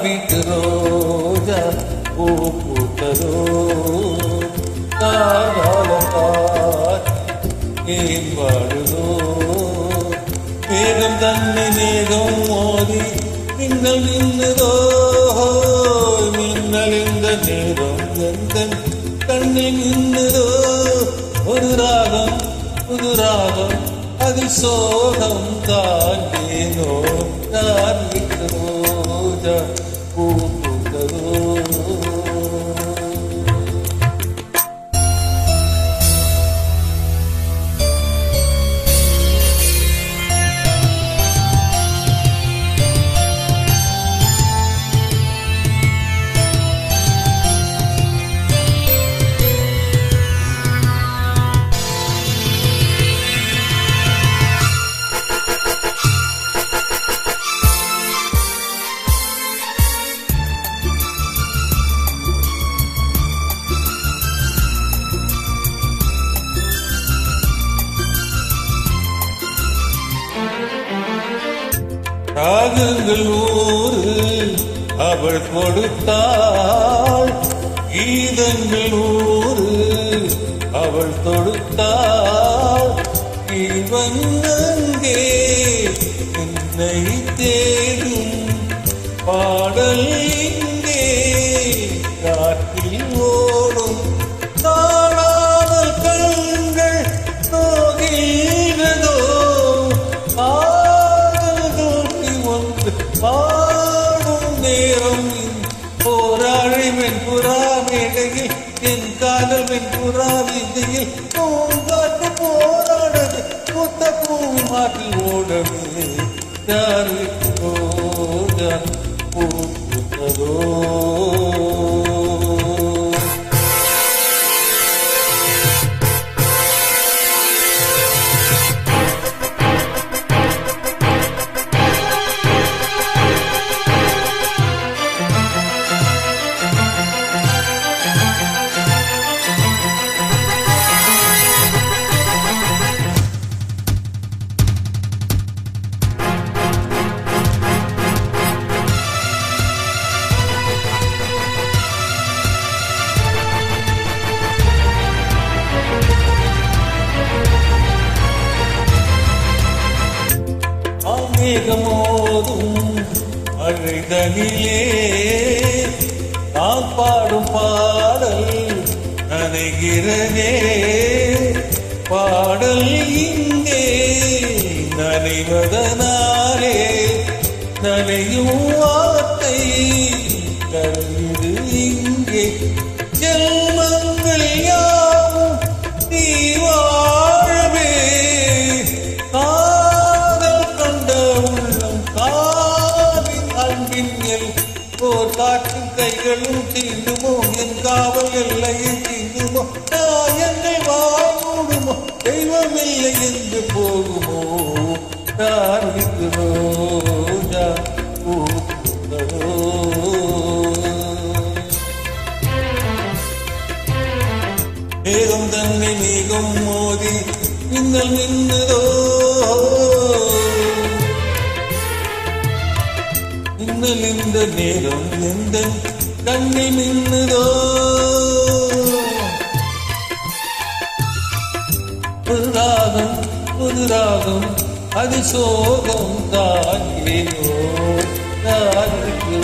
வீட்டு ரோஜா பூ பூத்ததோ காலம் ஏன் வாடுதோ மேகம் தன்னை மேகம் மோதி மின்னல் நின்னுதோ மின்னல் இந்த நேரம் எந்த கண்ணில் நின்னுதோ ஒரு ராகம் புது ராகம் அதில் சோகம் தான் ஏனோ நான் வீட்டு ரோஜா பூ பூத்ததோ ராகங்கள் ஊரு அவள் கொடுத்தாள் கீதங்கள் ஊரு அவள் தொடுத்தாள் இவன் அங்கே என்னை தேடும் பாடல் இங்கே காற்றில் ஓடும் காணாமல் கண்கள் நோகின்றதோ பாடும் நேரம் போராழி வெண்புறா மேடையில் என் காதல் வெண்புறா விதியில் பூங்காற்று போராடது புத்த பூ மாற்றில் ஓடவே யாருக்கு ரோஜா பூ பூத்ததோ மேகமோதும் அழைதனிலே நான் பாடும் பாடல் நனைகிறதே பாடல் இங்கே நனைவதனாலே நனையும் வார்த்தை கருது இங்கே ஜென்மங்கள் யாவும் நீ வாழவே போர் காற்றும் கைகளும் தீண்டுமோ என் காவல் எல்லையில் தீண்டுமோ என்னை வாழுமோ தெய்வம் இல்லை என்று போகுமோ யாருக்கு ரோஜா பூ பூத்ததோ மேகம் தன்னை மேகம் மோதி மின்னல் மின்னுதோ மின்னல் இந்த நேரம் எந்த கண்ணில் நின்னுதோ புது ராகம் அது சோகம் தான் ஏனோ யாருக்கு